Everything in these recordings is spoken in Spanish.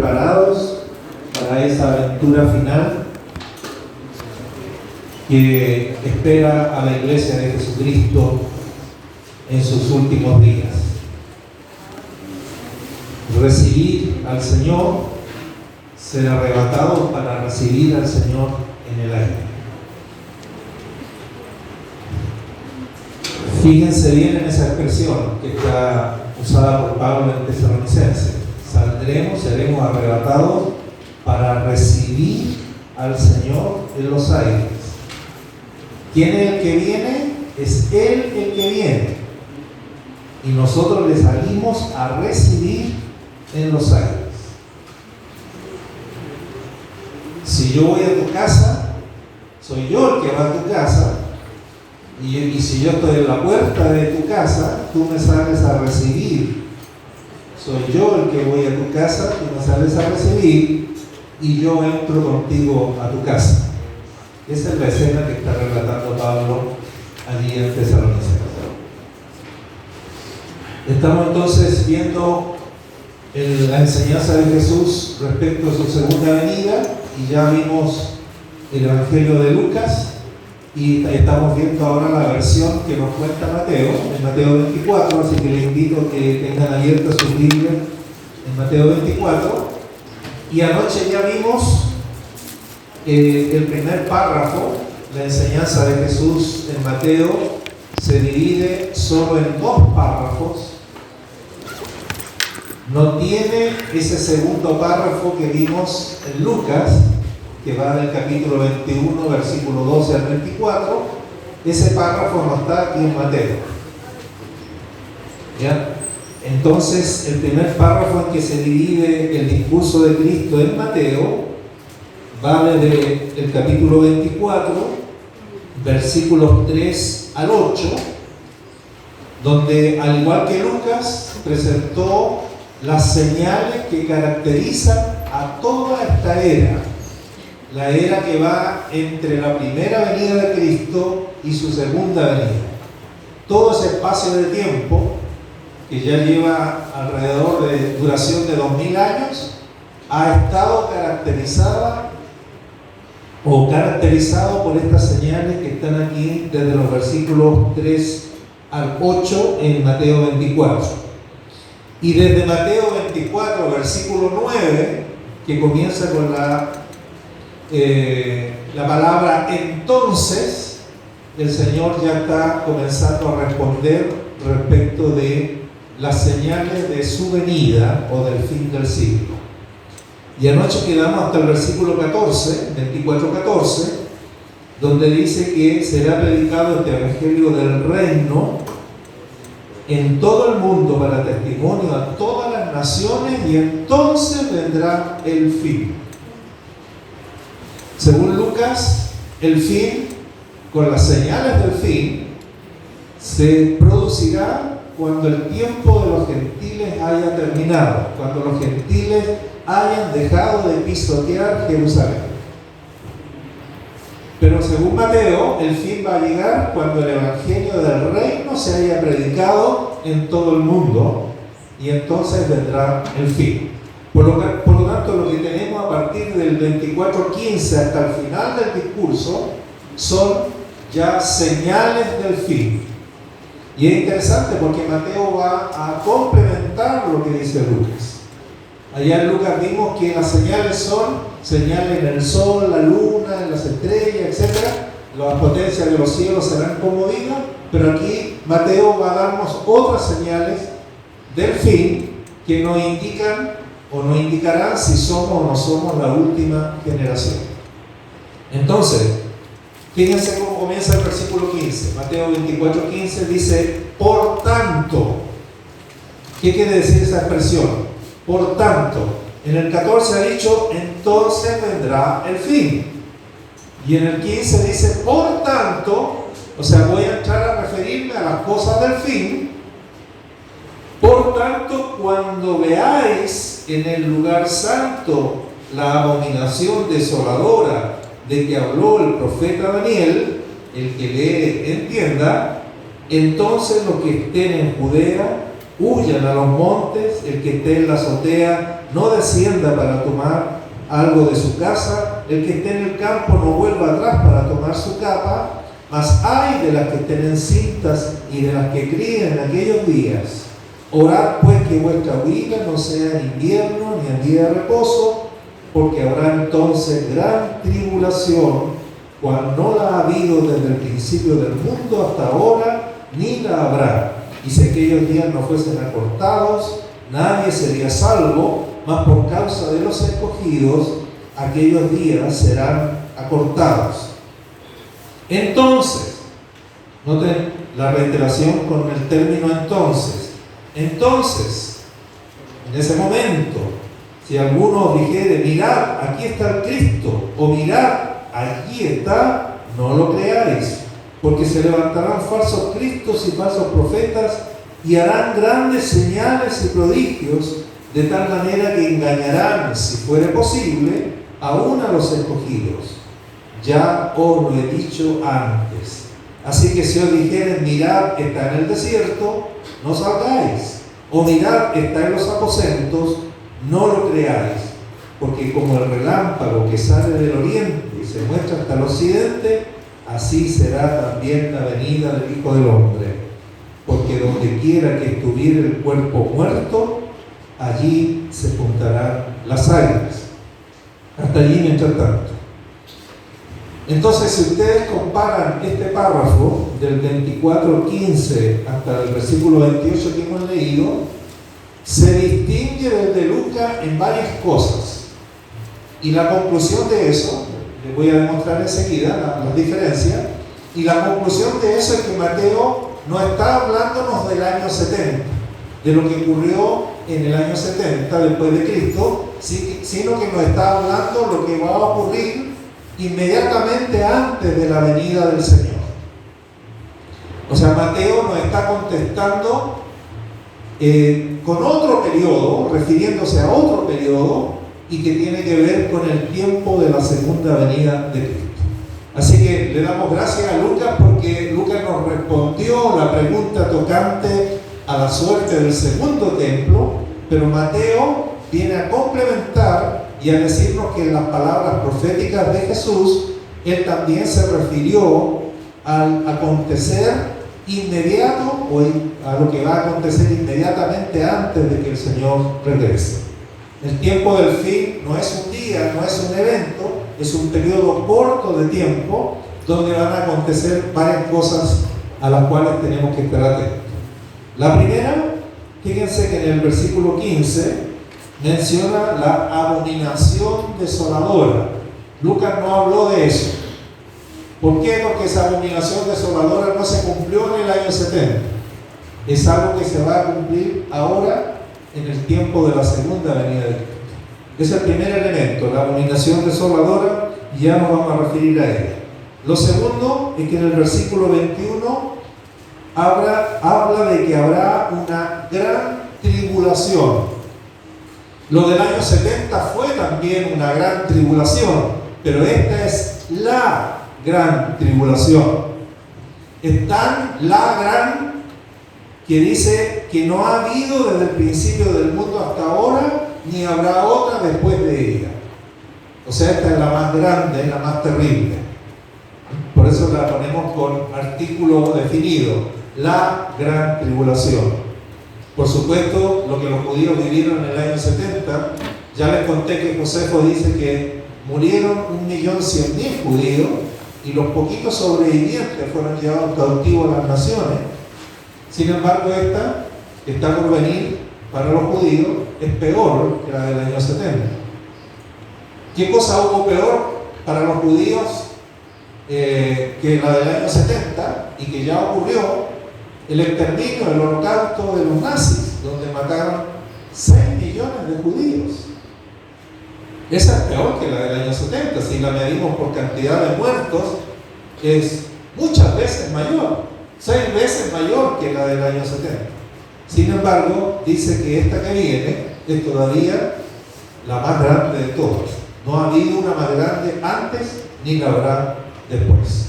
preparados para esa aventura final que espera a la Iglesia de Jesucristo en sus últimos días. Recibir al Señor, ser arrebatados para recibir al Señor en el aire. Fíjense bien en esa expresión que está usada por Pablo en Tesalonicenses. Saldremos, seremos arrebatados para recibir al Señor en los aires. ¿Quién es el que viene? Es Él el que viene. Y nosotros le salimos a recibir en los aires. Si yo voy a tu casa, soy yo el que va a tu casa. Y si yo estoy en la puerta de tu casa, tú me sales a recibir. Soy yo el que voy a tu casa, tú me sales a recibir y yo entro contigo a tu casa. Esa es la escena que está relatando Pablo allí en Tesalonicenses. Estamos entonces viendo la enseñanza de Jesús respecto a su segunda venida y ya vimos el Evangelio de Lucas y estamos viendo ahora la versión que nos cuenta Mateo, en Mateo 24, así que les invito a que tengan abiertas sus Biblias en Mateo 24. Y anoche ya vimos el primer párrafo, la enseñanza de Jesús en Mateo se divide solo en dos párrafos. No tiene ese segundo párrafo que vimos en Lucas, que va del capítulo 21, versículo 12 al 24. Ese párrafo no está aquí en Mateo. ¿Ya? Entonces, el primer párrafo en que se divide el discurso de Cristo en Mateo va desde el capítulo 24, versículos 3 al 8, donde, al igual que Lucas, presentó las señales que caracterizan a toda esta era, la era que va entre la primera venida de Cristo y su segunda venida. Todo ese espacio de tiempo, que ya lleva alrededor de duración de 2000 años, ha estado caracterizado por estas señales que están aquí desde los versículos 3 al 8 en Mateo 24. Y desde Mateo 24, versículo 9, que comienza con la palabra entonces, el Señor ya está comenzando a responder respecto de las señales de su venida o del fin del siglo. Y anoche quedamos hasta el versículo 14, 24-14, donde dice que será predicado este evangelio del reino en todo el mundo para testimonio a todas las naciones y entonces vendrá el fin. Según Lucas, el fin, con las señales del fin, se producirá cuando el tiempo de los gentiles haya terminado, cuando los gentiles hayan dejado de pisotear Jerusalén. Pero según Mateo, el fin va a llegar cuando el evangelio del reino se haya predicado en todo el mundo y entonces vendrá el fin. Por lo tanto, lo que tenemos a partir del 24:15 hasta el final del discurso son ya señales del fin. Y es interesante porque Mateo va a complementar lo que dice Lucas. Allá en Lucas vimos que las señales son señales en el sol, la luna, en las estrellas, etc. Las potencias de los cielos serán conmovidas, pero aquí Mateo va a darnos otras señales del fin que nos indican o nos indicarán si somos o no somos la última generación. Entonces, fíjense cómo comienza el versículo 15. Mateo 24:15 dice, por tanto. ¿Qué quiere decir esa expresión? Por tanto. En el 14 ha dicho, entonces vendrá el fin. Y en el 15 dice, por tanto, o sea, voy a entrar a referirme a las cosas del fin. Por tanto, cuando veáis en el lugar santo la abominación desoladora de que habló el profeta Daniel, el que lee entienda, entonces los que estén en Judea huyan a los montes, el que esté en la azotea no descienda para tomar algo de su casa, el que esté en el campo no vuelva atrás para tomar su capa, mas ay de las que estén encintas y de las que críen en aquellos días. Orad pues que vuestra huida no sea en invierno ni en día de reposo, porque habrá entonces gran tribulación, cual no la ha habido desde el principio del mundo hasta ahora, ni la habrá. Y si aquellos días no fuesen acortados, nadie sería salvo, mas por causa de los escogidos, aquellos días serán acortados. Entonces, noten la reiteración con el término entonces. Entonces, en ese momento, si alguno os dijere, mirad, aquí está el Cristo, o mirad, allí está, no lo creáis, porque se levantarán falsos cristos y falsos profetas y harán grandes señales y prodigios, de tal manera que engañarán, si fuere posible, aún a los escogidos. Ya os lo he dicho antes. Así que si os dijeren, mirad, está en el desierto, no salgáis, o mirad, está en los aposentos, no lo creáis, porque como el relámpago que sale del oriente y se muestra hasta el occidente, así será también la venida del Hijo del Hombre. Porque donde quiera que estuviera el cuerpo muerto, allí se juntarán las águilas. Hasta allí mientras tanto. Entonces, si ustedes comparan este párrafo del 24:15 hasta el versículo 28 que hemos leído, se distingue desde Lucas en varias cosas. Y la conclusión de eso, les voy a demostrar enseguida las diferencias, y la conclusión de eso es que Mateo no está hablándonos del año 70, de lo que ocurrió en el año 70 después de Cristo, sino que nos está hablando lo que va a ocurrir inmediatamente antes de la venida del Señor. O sea, Mateo nos está contestando con otro periodo, refiriéndose a otro periodo, y que tiene que ver con el tiempo de la segunda venida de Cristo. Así que le damos gracias a Lucas porque Lucas nos respondió la pregunta tocante a la suerte del segundo templo, pero Mateo viene a complementar y a decirnos que en las palabras proféticas de Jesús, él también se refirió al acontecer inmediato o a lo que va a acontecer inmediatamente antes de que el Señor regrese. El tiempo del fin no es un día, no es un evento, es un periodo corto de tiempo donde van a acontecer varias cosas a las cuales tenemos que estar atentos. La primera, fíjense que en el versículo 15 menciona la abominación desoladora. Lucas no habló de eso. ¿Por qué? Porque esa abominación desoladora no se cumplió en el año 70. Es algo que se va a cumplir ahora en el tiempo de la segunda venida de Cristo. Es el primer elemento, la abominación desoladora, y ya nos vamos a referir a ella. Lo segundo es que en el versículo 21 habla de que habrá una gran tribulación. Lo del año 70 fue también una gran tribulación, pero esta es la gran tribulación. Es tan la gran que dice que no ha habido desde el principio del mundo hasta ahora, ni habrá otra después de ella. O sea, esta es la más grande, la más terrible. Por eso la ponemos con artículo definido, la gran tribulación. Por supuesto, lo que los judíos vivieron en el año 70, ya les conté que Josefo dice que murieron 1.100.000 judíos y los poquitos sobrevivientes fueron llevados cautivos a las naciones. Sin embargo, esta que está por venir para los judíos es peor que la del año 70. ¿Qué cosa hubo peor para los judíos que la del año 70 y que ya ocurrió? El exterminio, el holocausto de los nazis, donde mataron 6 millones de judíos. Esa es peor que la del año 70. Si la medimos por cantidad de muertos, es muchas veces mayor, 6 veces mayor que la del año 70. Sin embargo, dice que esta que viene es todavía la más grande de todas. No ha habido una más grande antes ni la habrá después.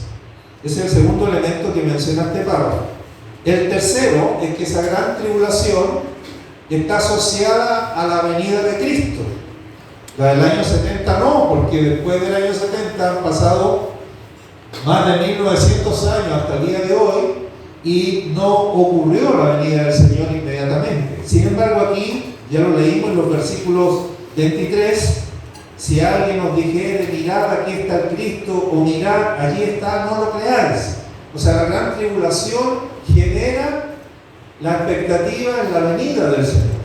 Ese es el segundo elemento que menciona este párrafo. El tercero es que esa gran tribulación está asociada a la venida de Cristo. La del año 70 no, porque después del año 70 han pasado más de 1900 años hasta el día de hoy y no ocurrió la venida del Señor inmediatamente. Sin embargo, aquí ya lo leímos en los versículos 23. Si alguien nos dijere, mirad, aquí está el Cristo, o mirad, allí está, no lo creáis. O sea, la gran tribulación genera la expectativa en la venida del Señor.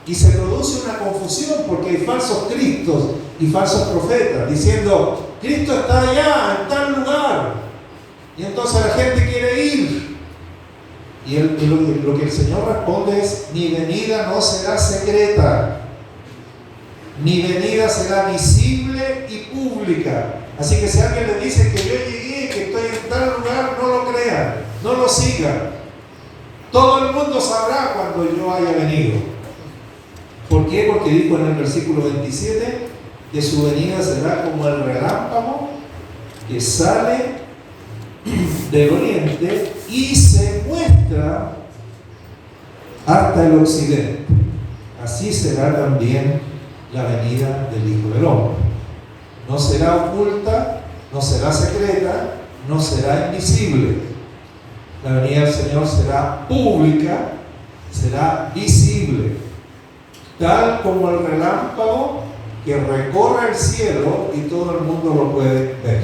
Y se produce una confusión porque hay falsos cristos y falsos profetas diciendo, Cristo está allá, en tal lugar. Y entonces la gente quiere ir. Y lo que el Señor responde es, mi venida no será secreta. Mi venida será visible y pública. Así que si alguien le dice que yo llegué, que estoy en tal lugar, no lo crean, no lo sigan. Todo el mundo sabrá cuando yo haya venido. ¿Por qué? Porque dijo en el versículo 27 que su venida será como el relámpago que sale del oriente y se muestra hasta el occidente. Así será también la venida del Hijo del Hombre. No será oculta, no será secreta, no será invisible. La venida del Señor será pública, será visible, tal como el relámpago que recorre el cielo y todo el mundo lo puede ver.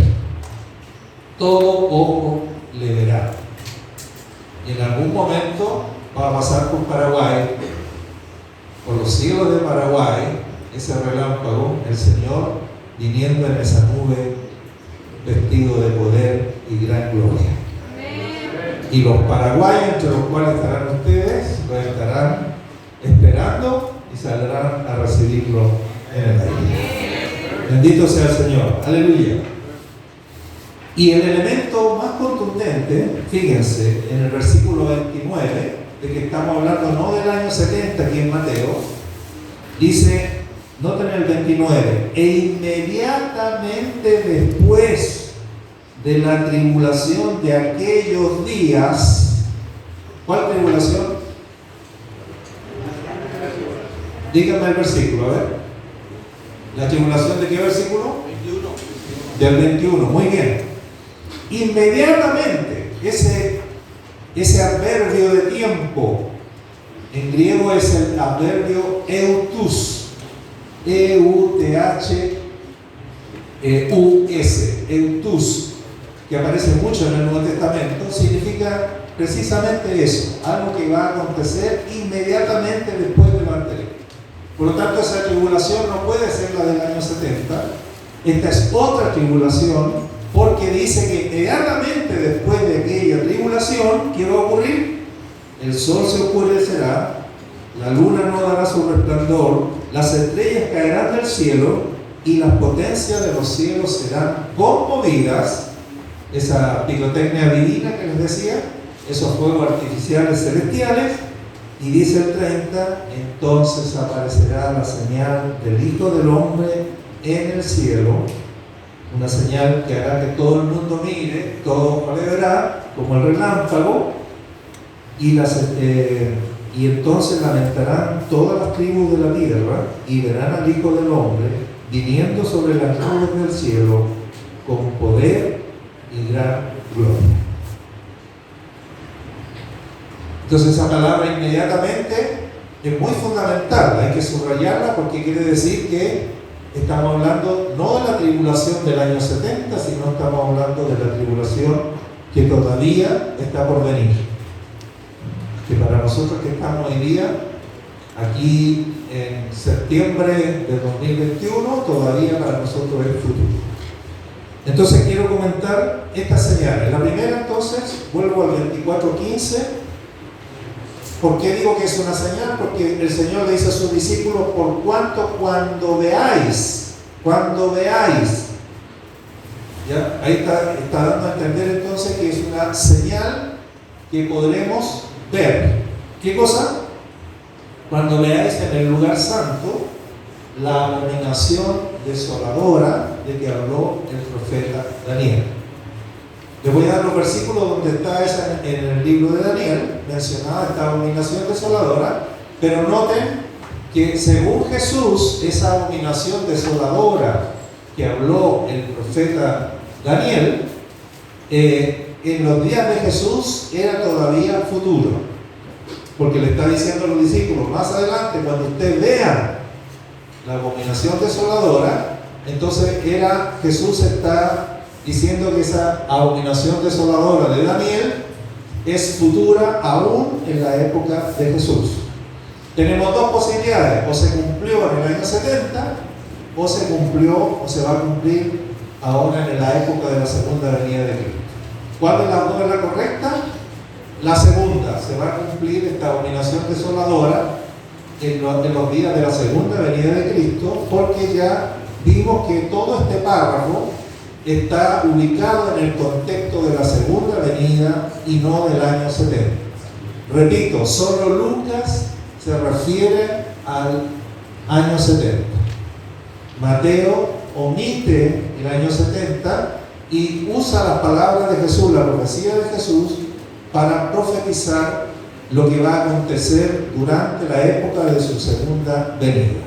Todo ojo le verá. Y en algún momento va a pasar por Paraguay, por los cielos de Paraguay, ese relámpago, el Señor viniendo en esa nube vestido de poder y gran gloria. Y los paraguayos, entre los cuales estarán ustedes, lo estarán esperando y saldrán a recibirlo en el aire. Bendito sea el Señor. Aleluya. Y el elemento más contundente, fíjense, en el versículo 29, de que estamos hablando no del año 70 aquí en Mateo, dice, noten el 29, e inmediatamente después de la tribulación de aquellos días. ¿Cuál tribulación? Díganme el versículo, a ver. ¿La tribulación de qué versículo? 21. Del 21, muy bien. Inmediatamente, ese adverbio de tiempo, en griego es el adverbio eutus, E-U-T-H-E-U-S, eutus, que aparece mucho en el Nuevo Testamento, significa precisamente eso, algo que va a acontecer inmediatamente después de lo anterior. Por lo tanto, esa tribulación no puede ser la del año 70, esta es otra tribulación, porque dice que inmediatamente después de aquella tribulación, ¿qué va a ocurrir? El sol se oscurecerá, la luna no dará su resplandor, las estrellas caerán del cielo y las potencias de los cielos serán conmovidas. Esa pirotecnia divina que les decía, esos fuegos artificiales celestiales, y dice el 30, entonces aparecerá la señal del Hijo del Hombre en el cielo, una señal que hará que todo el mundo mire, todo ojo le verá, como el relámpago, y entonces lamentarán todas las tribus de la tierra y verán al Hijo del Hombre viniendo sobre las nubes del cielo con poder y gran gloria. Entonces esa palabra inmediatamente es muy fundamental, hay que subrayarla porque quiere decir que estamos hablando no de la tribulación del año 70, sino estamos hablando de la tribulación que todavía está por venir. Que para nosotros que estamos hoy día, aquí en septiembre de 2021, todavía para nosotros es futuro. Entonces quiero comentar estas señales. La primera, entonces, vuelvo al 24:15. ¿Por qué digo que es una señal? Porque el Señor le dice a sus discípulos, por cuanto cuando veáis, ¿ya? Ahí está dando a entender entonces que es una señal que podremos ver. ¿Qué cosa? Cuando veáis en el lugar santo la abominación desoladora de que habló el profeta Daniel. Les voy a dar los versículos donde está esa en el libro de Daniel, mencionada esta abominación desoladora, pero noten que según Jesús, esa abominación desoladora que habló el profeta Daniel, en los días de Jesús era todavía futuro, porque le está diciendo a los discípulos, más adelante, cuando ustedes vean la abominación desoladora, entonces Jesús está diciendo que esa abominación desoladora de Daniel es futura aún en la época de Jesús. Tenemos dos posibilidades: o se cumplió en el año 70, o se cumplió o se va a cumplir ahora en la época de la segunda venida de Cristo. ¿Cuál de las dos es la correcta? La segunda. Se va a cumplir esta abominación desoladora en los días de la segunda venida de Cristo, porque ya vimos que todo este párrafo está ubicado en el contexto de la segunda venida y no del año 70. Repito, solo Lucas se refiere al año 70. Mateo omite el año 70 y usa las palabras de Jesús, la profecía de Jesús, para profetizar lo que va a acontecer durante la época de su segunda venida.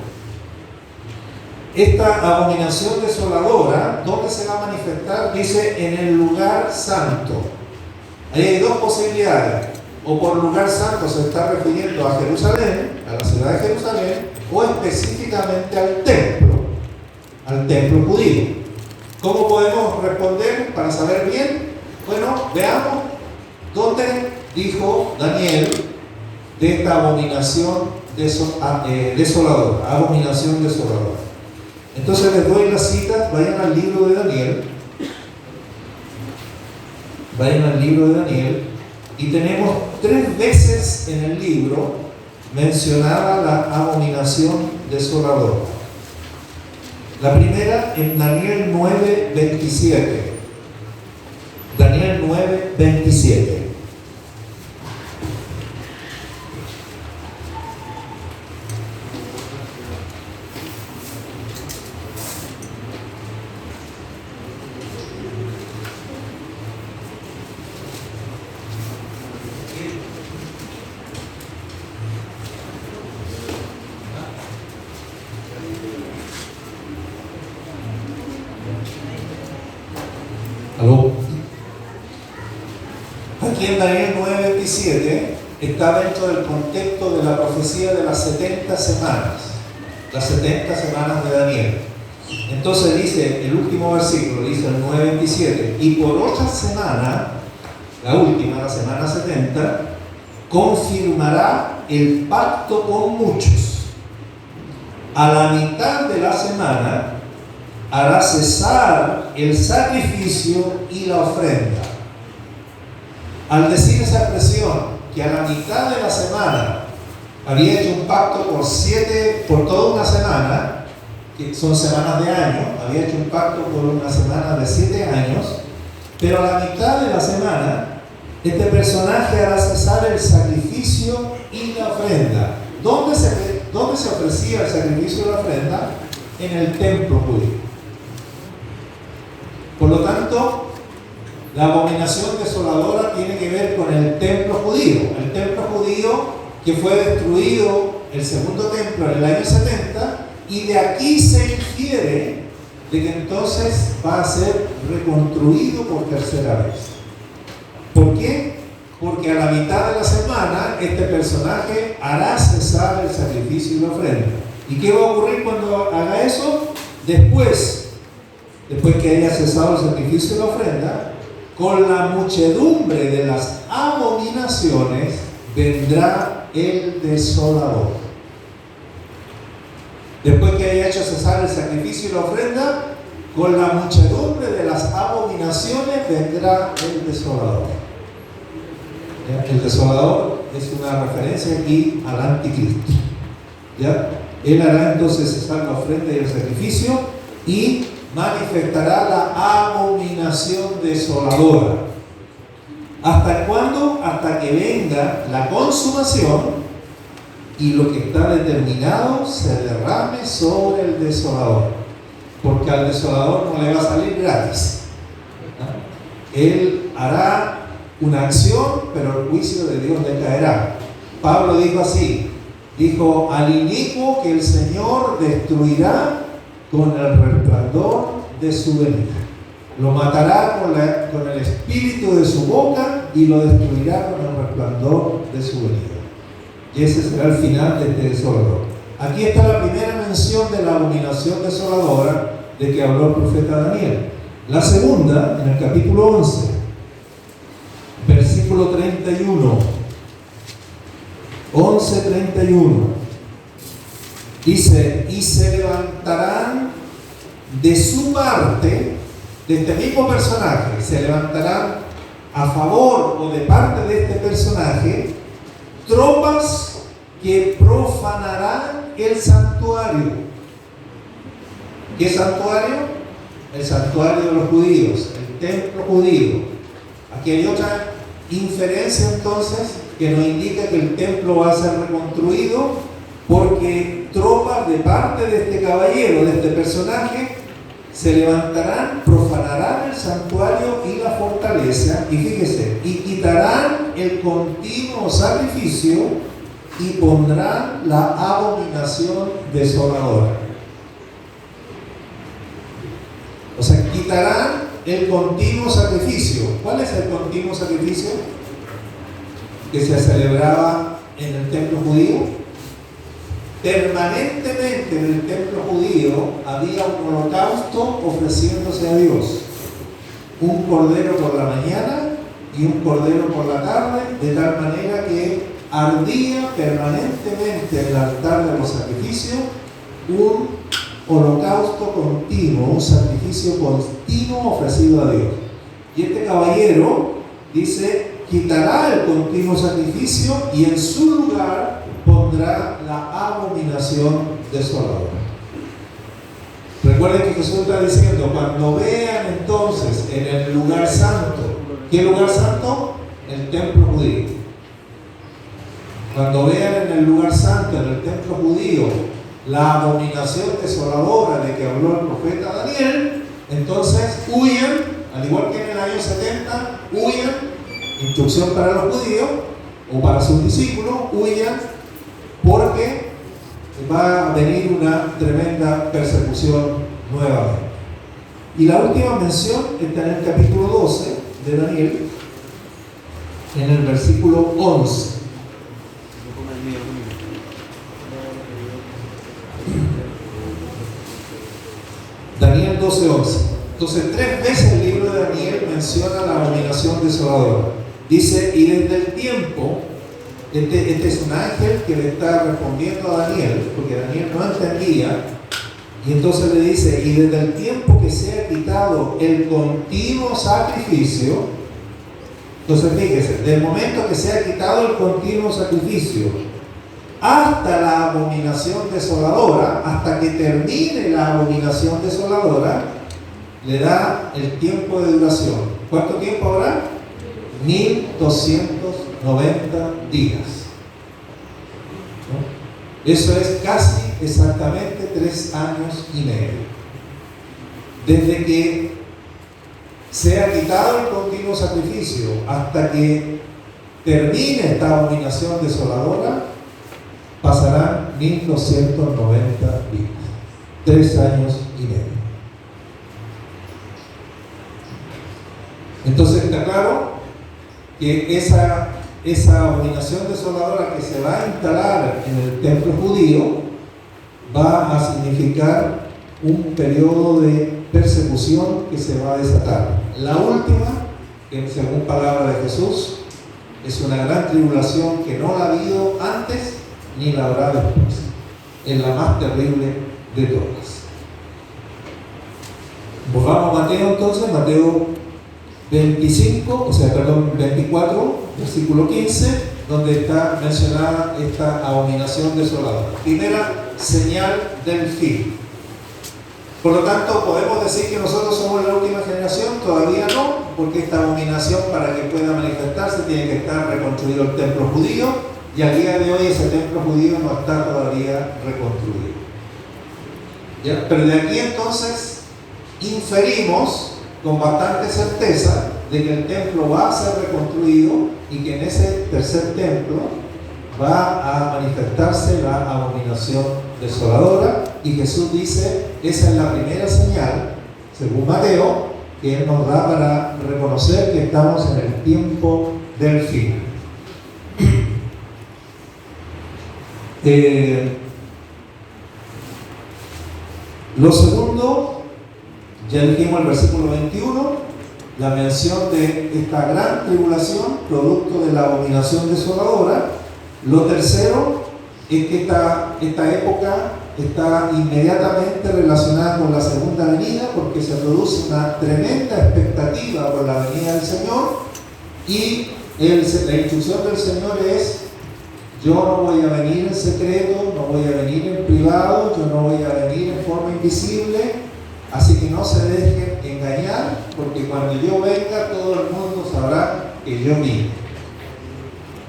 Esta abominación desoladora, ¿dónde se va a manifestar? Dice, en el lugar santo. Ahí hay dos posibilidades: o por lugar santo se está refiriendo a Jerusalén, a la ciudad de Jerusalén, o específicamente al templo judío. ¿Cómo podemos responder para saber bien? Bueno, veamos dónde dijo Daniel de esta abominación desoladora, abominación desoladora. Entonces les doy las citas, vayan al libro de Daniel, y tenemos 3 veces en el libro mencionada la abominación desoladora. La primera en Daniel 9:27. Daniel 9:27. ¿Aló? Aquí en Daniel 9:27 está dentro del contexto de la profecía de las 70 semanas, las 70 semanas de Daniel. Entonces dice, el último versículo, dice el 9:27, y por otra semana, la última, la semana 70, confirmará el pacto con muchos. A la mitad de la semana hará cesar el sacrificio y la ofrenda. Al decir esa expresión, que a la mitad de la semana había hecho un pacto por toda una semana, que son semanas de año, había hecho un pacto por una semana de 7 años, pero a la mitad de la semana, este personaje hará cesar el sacrificio y la ofrenda. ¿Dónde se ofrecía el sacrificio y la ofrenda? En el templo judío. Por lo tanto, la abominación desoladora tiene que ver con el templo judío. El templo judío que fue destruido, el segundo templo, en el año 70, y de aquí se infiere de que entonces va a ser reconstruido por tercera vez. ¿Por qué? Porque a la mitad de la semana este personaje hará cesar el sacrificio y la ofrenda. ¿Y qué va a ocurrir cuando haga eso? Después que haya cesado el sacrificio y la ofrenda, con la muchedumbre de las abominaciones vendrá el desolador. Después que haya hecho cesar el sacrificio y la ofrenda, con la muchedumbre de las abominaciones vendrá el desolador. El desolador es una referencia aquí al anticristo. ¿Ya? Él hará entonces cesar la ofrenda y el sacrificio y manifestará la abominación desoladora. ¿Hasta cuándo? Hasta que venga la consumación y lo que está determinado se derrame sobre el desolador. Porque al desolador no le va a salir gratis. Él hará una acción, pero el juicio de Dios le caerá. Pablo dijo así, dijo, al inicuo que el Señor destruirá con el resplandor de su venida. Lo matará con el espíritu de su boca y lo destruirá con el resplandor de su venida. Y ese será el final de este desolador. Aquí está la primera mención de la abominación desoladora de que habló el profeta Daniel. La segunda, en el capítulo 11, versículo 31. 11:31. Dice, y se levantarán de su parte, de este mismo personaje, se levantarán a favor o de parte de este personaje, tropas que profanarán el santuario. ¿Qué santuario? El santuario de los judíos, el templo judío. Aquí hay otra inferencia entonces que nos indica que el templo va a ser reconstruido, porque tropas de parte de este caballero, de este personaje, se levantarán, profanarán el santuario y la fortaleza, y fíjese, y quitarán el continuo sacrificio y pondrán la abominación desoladora. O sea, quitarán el continuo sacrificio. ¿Cuál es el continuo sacrificio que se celebraba en el templo judío? Permanentemente en el templo judío había un holocausto ofreciéndose a Dios. Un cordero por la mañana y un cordero por la tarde, de tal manera que ardía permanentemente en el altar de los sacrificios un holocausto continuo, un sacrificio continuo ofrecido a Dios. Y este caballero dice, quitará el continuo sacrificio y en su lugar pondrá la abominación desoladora. Recuerden que Jesús está diciendo, cuando vean entonces en el lugar santo, ¿qué lugar santo? El templo judío. Cuando vean en el lugar santo, en el templo judío, la abominación desoladora de que habló el profeta Daniel, entonces huyan, al igual que en el año 70, huyan, instrucción para los judíos o para sus discípulos, huyan, porque va a venir una tremenda persecución nuevamente. Y la última mención está en el capítulo 12 de Daniel, en el versículo 11. Daniel 12:11. Entonces, 3 veces el libro de Daniel menciona la abominación desoladora. Dice, y desde el tiempo, este es un ángel que le está respondiendo a Daniel, porque Daniel no entendía, y entonces le dice, y desde el tiempo que se ha quitado el continuo sacrificio, entonces fíjese, del momento que se ha quitado el continuo sacrificio hasta la abominación desoladora, hasta que termine la abominación desoladora, le da el tiempo de duración. ¿Cuánto tiempo habrá? 1290 días. ¿No? Eso es casi exactamente 3 años y medio. Desde que se ha quitado el continuo sacrificio hasta que termine esta abominación desoladora, pasarán 1290 días. 3 años y medio. Entonces está claro que esa abominación desoladora que se va a instalar en el templo judío va a significar un periodo de persecución que se va a desatar. La última, que según palabra de Jesús, es una gran tribulación que no la ha habido antes ni la habrá después. Es la más terrible de todas. Volvamos a Mateo entonces, Mateo 24, versículo 15, donde está mencionada esta abominación desoladora. Primera señal del fin. Por lo tanto, ¿podemos decir que nosotros somos la última generación? Todavía no, porque esta abominación, para que pueda manifestarse, tiene que estar reconstruido el templo judío, y al día de hoy ese templo judío no está todavía reconstruido. ¿Ya? Pero de aquí entonces inferimos con bastante certeza de que el templo va a ser reconstruido y que en ese tercer templo va a manifestarse la abominación desoladora, y Jesús dice, esa es la primera señal, según Mateo, que Él nos da para reconocer que estamos en el tiempo del fin. Lo segundo, ya dijimos el versículo 21, la mención de esta gran tribulación, producto de la abominación desoladora. Lo tercero es que esta época está inmediatamente relacionada con la segunda venida, porque se produce una tremenda expectativa por la venida del Señor, y la instrucción del Señor es: yo no voy a venir en secreto, no voy a venir en privado, yo no voy a venir en forma invisible, así que no se dejen engañar, porque cuando yo venga todo el mundo sabrá que yo vine.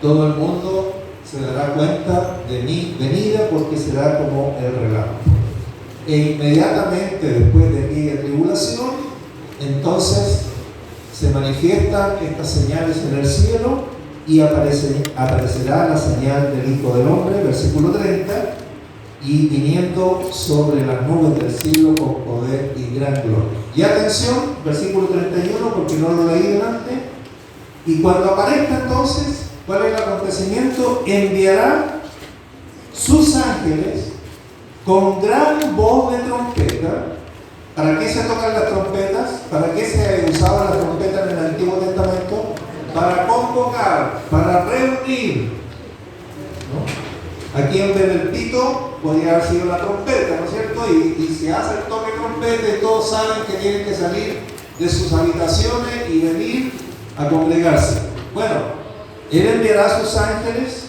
Todo el mundo se dará cuenta de mi venida, porque será como el relámpago. E inmediatamente después de aquella tribulación, entonces se manifiestan estas señales en el cielo, y aparecerá la señal del Hijo del Hombre, versículo 30, y viniendo sobre las nubes del cielo con poder y gran gloria. Y atención, versículo 31, porque no lo leí delante. Y cuando aparezca entonces, ¿cuál es el acontecimiento? Enviará sus ángeles con gran voz de trompeta. ¿Para qué se tocan las trompetas? ¿Para qué se usaban las trompetas en el Antiguo Testamento? Para convocar, para reunir, ¿no? Aquí en vez del pito podría haber sido la trompeta, ¿no es cierto? Y se hace el toque de trompeta y todos saben que tienen que salir de sus habitaciones y venir a congregarse. Bueno, Él enviará a sus ángeles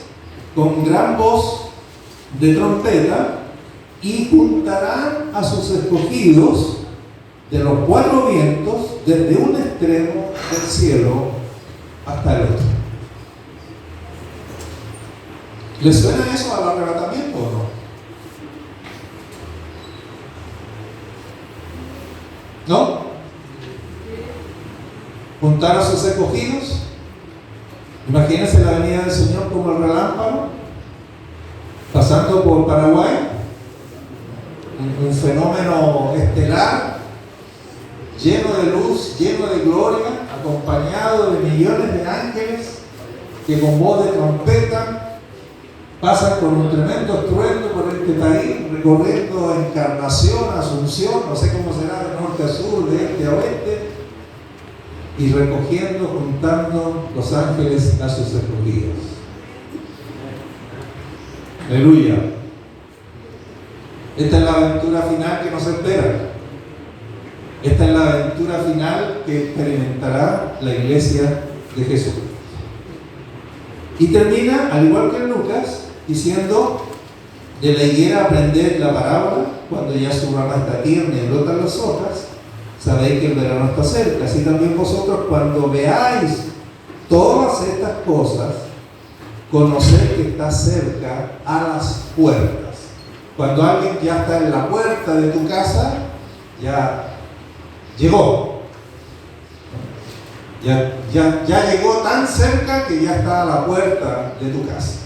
con gran voz de trompeta y juntarán a sus escogidos de los cuatro vientos, desde un extremo del cielo hasta el otro. ¿Les suena eso al arrebatamiento o no? ¿No? Juntar a sus escogidos. Imagínense la venida del Señor como el relámpago, pasando por Paraguay, un fenómeno estelar, lleno de luz, lleno de gloria, acompañado de millones de ángeles que con voz de trompeta pasan con un tremendo estruendo por este país, recorriendo Encarnación, Asunción, no sé cómo será, de norte a sur, de este a oeste, y recogiendo, juntando los ángeles a sus escogidos. Aleluya. Esta es la aventura final que nos espera. Esta es la aventura final que experimentará la iglesia de Jesús. Y termina, al igual que en Lucas, diciendo: de la higuera aprended la parábola, cuando ya su rama está tierna y brotan las hojas, sabéis que el verano está cerca. Así también vosotros, cuando veáis todas estas cosas, conoced que está cerca a las puertas. Cuando alguien ya está en la puerta de tu casa, ya llegó. Ya llegó tan cerca que ya está a la puerta de tu casa.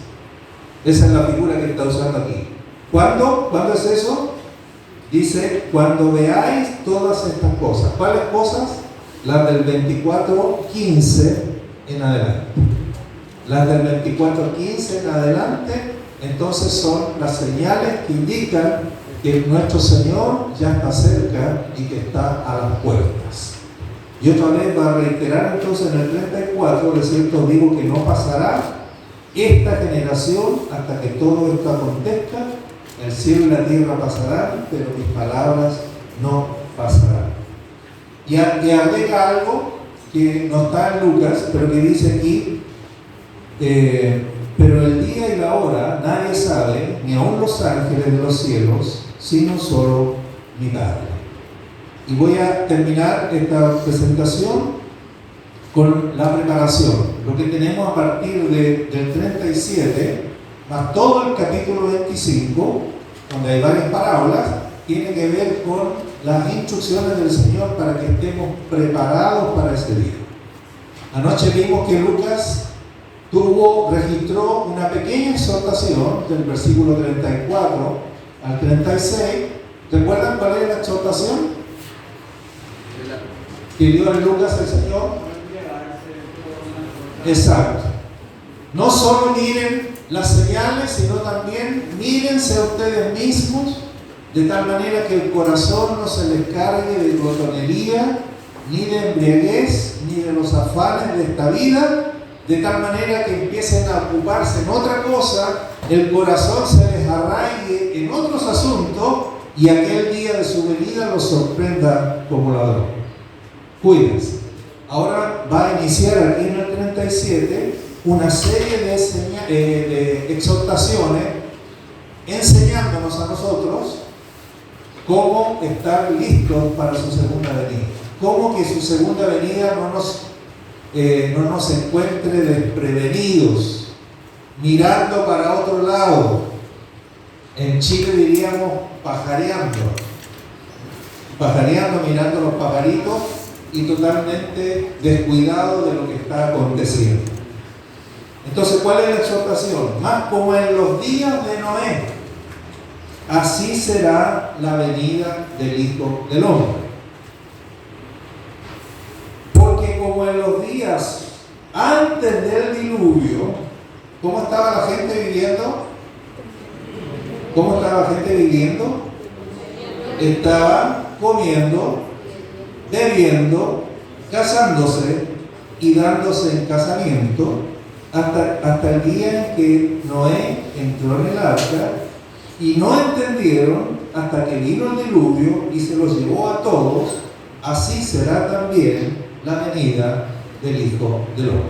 Esa es la figura que está usando aquí. ¿Cuándo? ¿Cuándo es eso? Dice: cuando veáis todas estas cosas. ¿Cuáles cosas? Las del 24:15 en adelante. Las del 24:15 en adelante, entonces son las señales que indican que nuestro Señor ya está cerca y que está a las puertas. Y otra vez va a reiterar entonces en el 34: de cierto os digo que no pasará esta generación hasta que todo esto acontezca. El cielo y la tierra pasarán, pero mis palabras no pasarán. Y agrega algo que no está en Lucas, pero que dice aquí: pero el día y la hora nadie sabe, ni aun los ángeles de los cielos, sino solo mi Padre. Y voy a terminar esta presentación con la preparación. Lo que tenemos a partir del 37, más todo el capítulo 25, donde hay varias parábolas, tiene que ver con las instrucciones del Señor para que estemos preparados para ese día. Anoche vimos que Lucas registró una pequeña exhortación del versículo 34 al 36. ¿Recuerdan cuál es la exhortación que dio en Lucas el Señor? Exacto. No solo miren las señales, sino también mírense a ustedes mismos, de tal manera que el corazón no se les cargue de glotonería, ni de embriaguez, ni de los afanes de esta vida, de tal manera que empiecen a ocuparse en otra cosa, el corazón se les arraigue en otros asuntos y aquel día de su venida los sorprenda como ladrón. Cuídense. Ahora va a iniciar aquí en el 37 una serie de exhortaciones enseñándonos a nosotros cómo estar listos para su segunda venida. Cómo que su segunda venida no nos encuentre desprevenidos, mirando para otro lado. En Chile diríamos pajareando, mirando los pajaritos y totalmente descuidado de lo que está aconteciendo. Entonces, ¿cuál es la exhortación? Más como en los días de Noé, así será la venida del Hijo del Hombre. Porque como en los días antes del diluvio, ¿cómo estaba la gente viviendo? ¿Cómo estaba la gente viviendo? Estaban comiendo, bebiendo, casándose y dándose en casamiento hasta el día en que Noé entró en el arca, y no entendieron hasta que vino el diluvio y se los llevó a todos. Así será también la venida del Hijo del Hombre.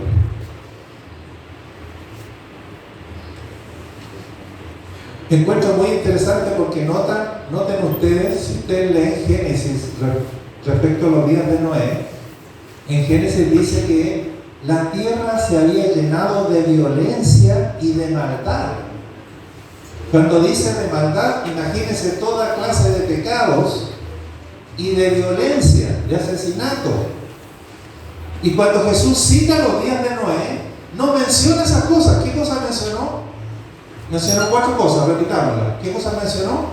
Me encuentro muy interesante porque noten ustedes, si ustedes leen Génesis respecto a los días de Noé, en Génesis dice que la tierra se había llenado de violencia y de maldad. Cuando dice de maldad, imagínense toda clase de pecados y de violencia, de asesinato. Y cuando Jesús cita los días de Noé, no menciona esas cosas. ¿Qué cosas mencionó? Mencionó 4 cosas, repitámoslas. ¿Qué cosas mencionó?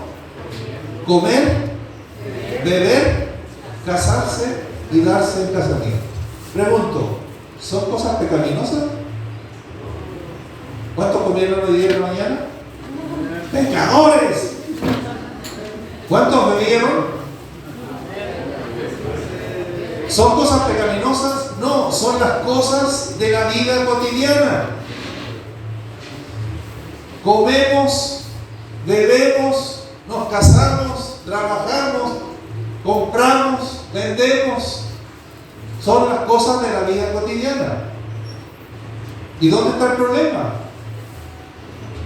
Comer, beber, casarse y darse en casamiento. Pregunto, ¿son cosas pecaminosas? ¿Cuántos comieron hoy día en la mañana? ¡Pecadores! ¿Cuántos bebieron? ¿Son cosas pecaminosas? No, son las cosas de la vida cotidiana. Comemos, bebemos, nos casamos, trabajamos, compramos, vendemos. Son las cosas de la vida cotidiana. ¿Y dónde está el problema?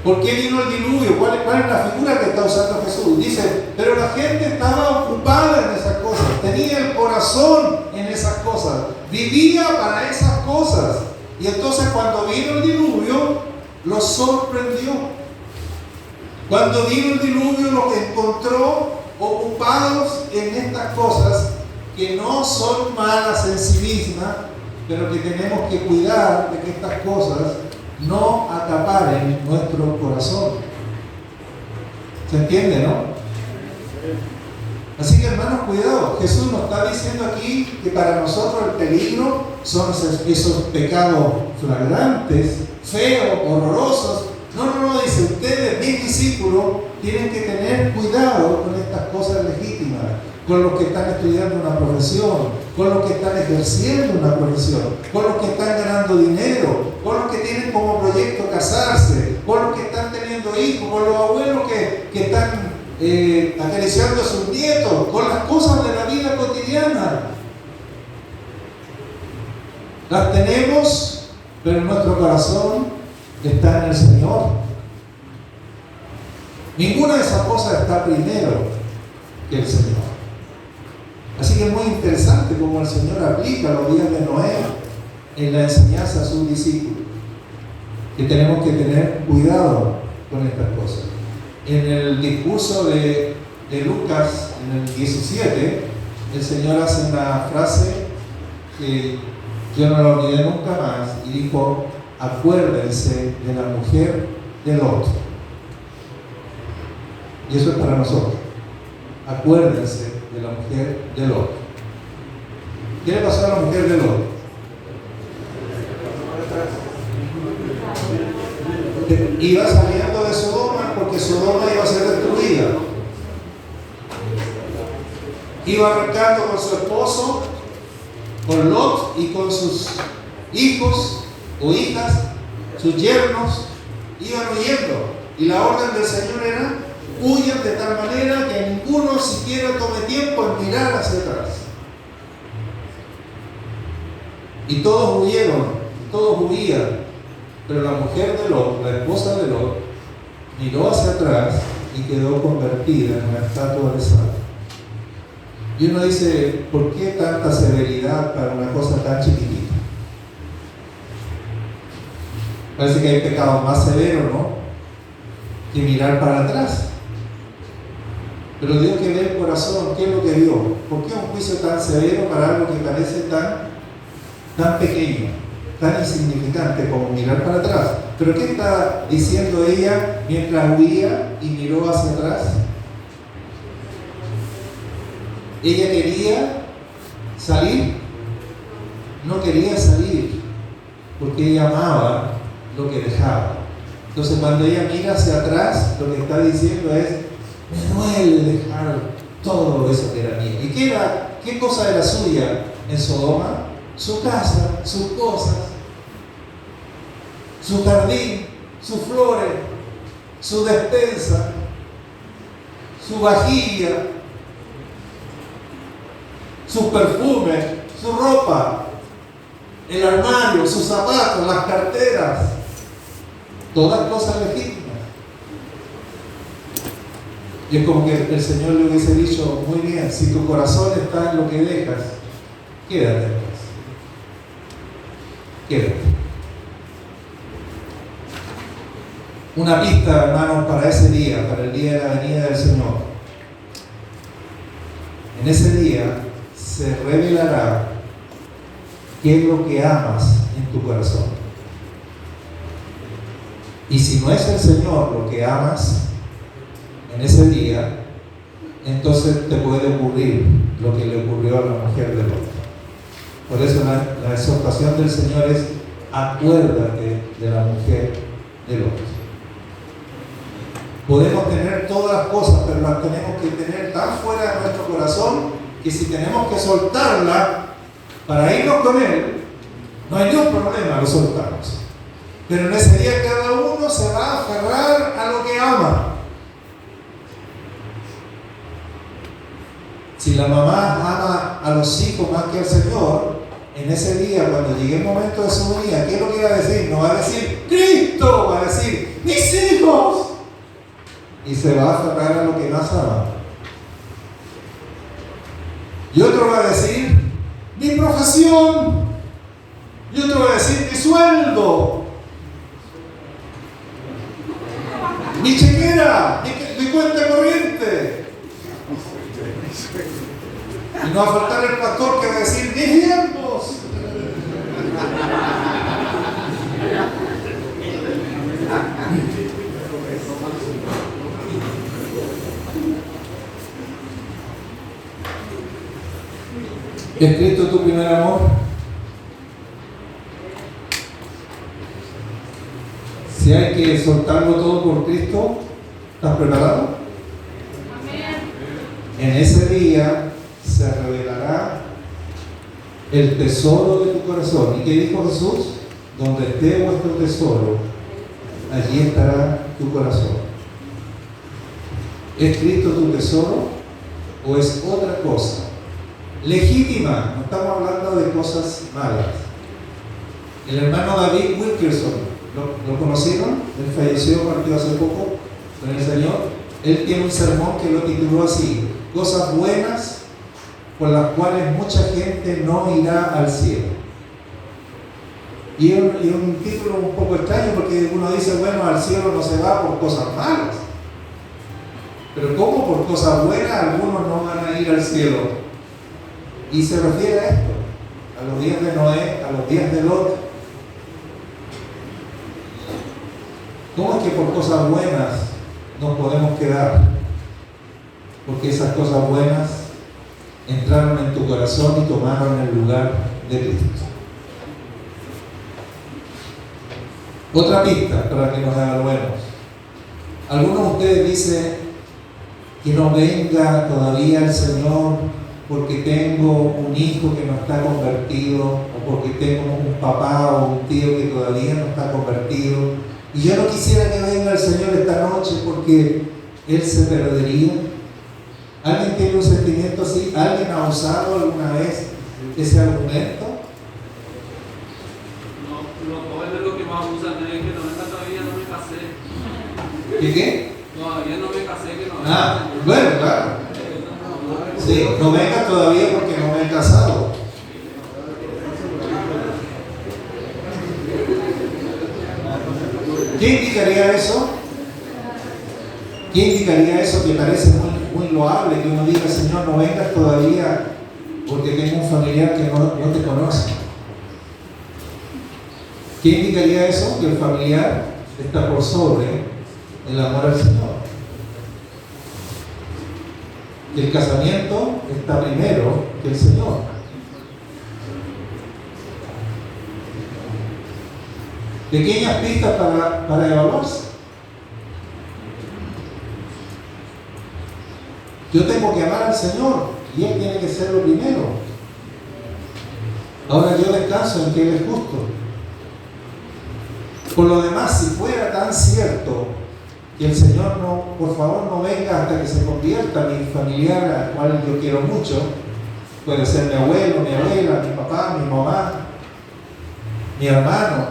¿Por qué vino el diluvio? ¿Cuál es la figura que está usando Jesús? Dice, pero la gente estaba ocupada en esas cosas, tenía el corazón en esas cosas, vivía para esas cosas. Y entonces cuando vino el diluvio, los sorprendió. Cuando vino el diluvio, los encontró ocupados en estas cosas que no son malas en sí mismas, pero que tenemos que cuidar de que estas cosas no acaparen nuestro corazón. ¿Se entiende, no? Así que, hermanos, cuidado. Jesús nos está diciendo aquí que para nosotros el peligro son esos pecados flagrantes, feos, horrorosos. No, dice, ustedes, mis discípulos, tienen que tener cuidado con estas cosas legítimas, con los que están estudiando una profesión, con los que están ejerciendo una profesión, con los que están ganando dinero, con los que tienen como proyecto casarse, con los que están teniendo hijos, con los abuelos que están acariciando a sus nietos, con las cosas de la vida cotidiana. Las tenemos, pero nuestro corazón está en el Señor. Ninguna de esas cosas está primero que el Señor. Así que es muy interesante cómo el Señor aplica los días de Noé en la enseñanza a sus discípulos, que tenemos que tener cuidado con estas cosas. En el discurso de Lucas, en el 17, el Señor hace una frase que yo no la olvidé nunca más, y dijo: acuérdense de la mujer de Lot. Y eso es para nosotros. Acuérdense de la mujer de Lot. ¿Qué le pasó a la mujer de Lot? Iba saliendo de Sodoma porque Sodoma iba a ser destruida. Iba arrancando con su esposo, con Lot y con sus hijos o hijas, sus yernos, iban huyendo. Y la orden del Señor era: huyan de tal manera que ninguno siquiera tome tiempo en mirar hacia atrás. Y todos huyeron, todos huían. Pero la mujer de Lot, la esposa de Lot, miró hacia atrás y quedó convertida en una estatua de sal. Y uno dice: ¿por qué tanta severidad para una cosa tan chiquitita? Parece que hay pecados más severos, ¿no?, que mirar para atrás. Pero Dios que ve el corazón, ¿qué es lo que vio? ¿Por qué un juicio tan severo para algo que parece tan pequeño, tan insignificante como mirar para atrás? ¿Pero qué está diciendo ella mientras huía y miró hacia atrás? Ella quería salir, no quería salir, porque ella amaba lo que dejaba. Entonces, cuando ella mira hacia atrás, lo que está diciendo es: me duele dejar todo eso que era mío. ¿Y qué cosa era suya en Sodoma? Su casa, sus cosas, su jardín, sus flores, su despensa, su vajilla, sus perfumes, su ropa, el armario, sus zapatos, las carteras, todas cosas legítimas. Y es como que el Señor le hubiese dicho: muy bien, si tu corazón está en lo que dejas, quédate en paz. Quédate. Una pista, hermanos, para ese día, para el día de la venida del Señor. En ese día se revelará qué es lo que amas en tu corazón. Y si no es el Señor lo que amas en ese día, entonces te puede ocurrir lo que le ocurrió a la mujer de Lot. Por eso la exhortación del Señor es: acuérdate de la mujer de Lot. Podemos tener todas las cosas, pero las tenemos que tener tan fuera de nuestro corazón que si tenemos que soltarla para irnos con Él, no hay ningún problema, lo soltamos. Pero en ese día cada uno se va a aferrar a lo que ama. Si la mamá ama a los hijos más que al Señor, en ese día, cuando llegue el momento de su venida, ¿qué es lo que va a decir? No va a decir Cristo, va a decir mis hijos. Y se va a aferrar a lo que más ama. Y otro va a decir mi profesión. Y otro va a decir mi sueldo, mi chequera, mi cuenta corriente. Y no va a faltar el pastor que va a decir mis diezmos. ¿Es Cristo tu primer amor? Si hay que soltarlo todo por Cristo, ¿estás preparado? En ese día se revelará el tesoro de tu corazón. ¿Y qué dijo Jesús? Donde esté vuestro tesoro, allí estará tu corazón. ¿Es Cristo tu tesoro o es otra cosa? Legítima, no estamos hablando de cosas malas. El hermano David Wilkerson, ¿lo conocieron? Él falleció, partió hace poco con el Señor. Él tiene un sermón que lo tituló así: cosas buenas por las cuales mucha gente no irá al cielo. Y es un título un poco extraño, porque uno dice: bueno, al cielo no se va por cosas malas. Pero ¿cómo por cosas buenas algunos no van a ir al cielo? Y se refiere a esto, a los días de Noé, a los días de Lot. ¿Cómo es que por cosas buenas nos podemos quedar? Porque esas cosas buenas entraron en tu corazón y tomaron el lugar de Cristo. Otra pista para que nos evaluemos. Algunos de ustedes dicen que no venga todavía el Señor porque tengo un hijo que no está convertido, o porque tengo un papá o un tío que todavía no está convertido, y yo no quisiera que venga el Señor esta noche porque Él se perdería. ¿Alguien tiene un sentimiento así? ¿Alguien ha usado alguna vez ese argumento? No, los jóvenes lo que más usan es que no venga todavía, no me casé. ¿Y qué? Todavía no me casé, que no venga. Bueno, claro. Sí, no venga todavía porque no me he casado. ¿Qué indicaría eso? ¿Qué indicaría eso que parece muy loable, que uno diga, Señor, no vengas todavía porque tengo un familiar que no te conoce? ¿Qué indicaría eso? Que el familiar está por sobre el amor al Señor. Que el casamiento está primero que el Señor. Pequeñas pistas para evaluarse. Yo tengo que amar al Señor y Él tiene que ser lo primero. Ahora yo descanso en que Él es justo. Por lo demás, si fuera tan cierto que el Señor por favor no venga hasta que se convierta mi familiar al cual yo quiero mucho, puede ser mi abuelo, mi abuela, mi papá, mi mamá, mi hermano,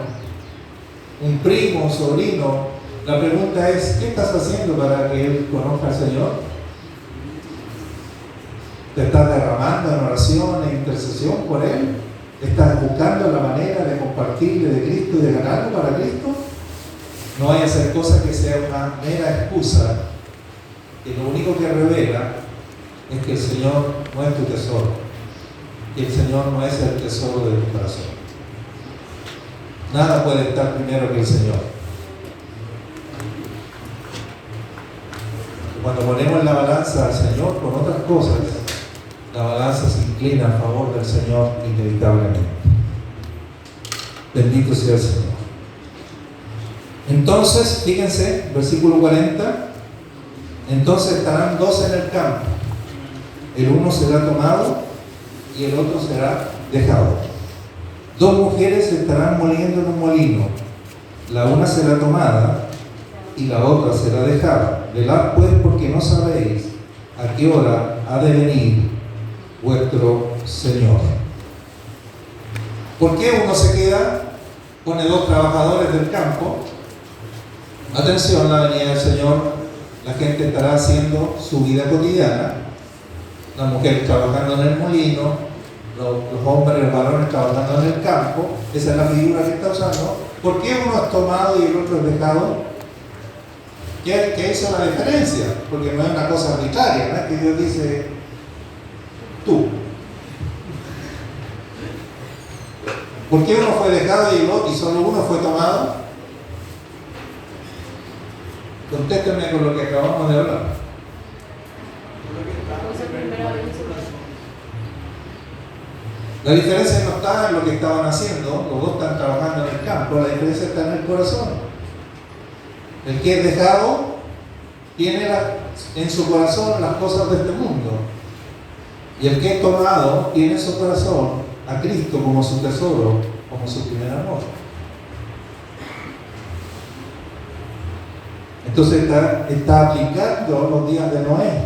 un primo, un sobrino. La pregunta es, ¿qué estás haciendo para que Él conozca al Señor? ¿Te estás derramando en oración e intercesión por Él? ¿Estás buscando la manera de compartirle de Cristo y de ganarlo para Cristo? No vaya a ser cosa que sea una mera excusa, que lo único que revela es que el Señor no es tu tesoro, que el Señor no es el tesoro de tu corazón. Nada puede estar primero que el Señor. Cuando ponemos la balanza al Señor con otras cosas, la balanza se inclina a favor del Señor inevitablemente. Bendito sea el Señor. Entonces, fíjense, versículo 40, entonces estarán dos en el campo, el uno será tomado y el otro será dejado. Dos mujeres estarán moliendo en un molino, la una será tomada y la otra será dejada. Velad pues, porque no sabéis a qué hora ha de venir vuestro Señor. ¿Por qué uno se queda? Pone dos trabajadores del campo. Atención, la venida del Señor, la gente estará haciendo su vida cotidiana, las mujeres trabajando en el molino, los hombres, los varones trabajando en el campo. Esa es la figura que está usando. ¿Por qué uno es tomado y el otro es dejado? ¿Qué hizo la diferencia? Porque no es una cosa arbitraria, ¿no? Que Dios dice tú. ¿Por qué uno fue dejado y solo uno fue tomado? Contéstenme con lo que acabamos de hablar. La diferencia no está en lo que estaban haciendo, los dos están trabajando en el campo, la diferencia está en el corazón. El que es dejado tiene en su corazón las cosas de este mundo, y el que es tomado tiene en su corazón a Cristo como su tesoro, como su primer amor. Entonces está aplicando los días de Noé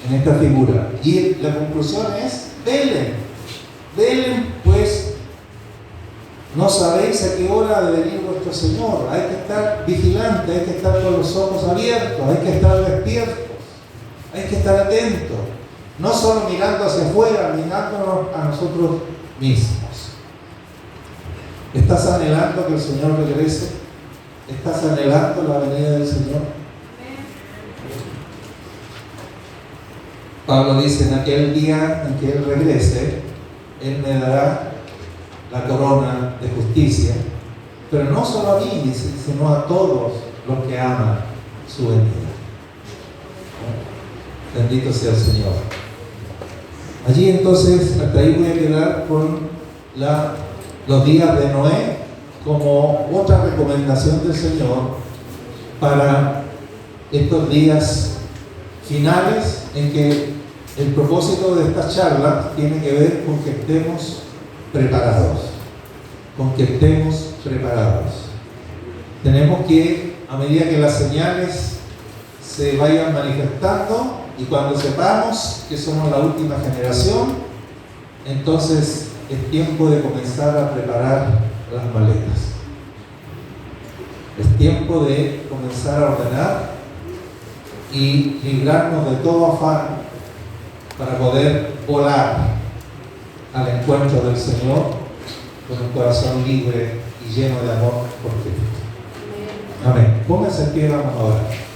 en esta figura. Y la conclusión es, velen pues, no sabéis a qué hora ha de venir vuestro Señor. Hay que estar vigilantes, hay que estar con los ojos abiertos, hay que estar despiertos, hay que estar atentos. No solo mirando hacia afuera, mirándonos a nosotros mismos. ¿Estás anhelando que el Señor regrese? ¿Estás anhelando la venida del Señor? Pablo dice, en aquel día en que Él regrese, Él me dará la corona de justicia, pero no solo a mí, dice, sino a todos los que aman su venida. Bendito sea el Señor. Allí entonces, hasta ahí voy a quedar con los días de Noé como otra recomendación del Señor para estos días finales, en que el propósito de esta charla tiene que ver con que estemos preparados, Tenemos que, a medida que las señales se vayan manifestando y cuando sepamos que somos la última generación, entonces es tiempo de comenzar a preparar las maletas. Es tiempo de comenzar a ordenar y librarnos de todo afán para poder volar al encuentro del Señor con un corazón libre y lleno de amor por Cristo. Amén. Pónganse en pie, vamos a orar.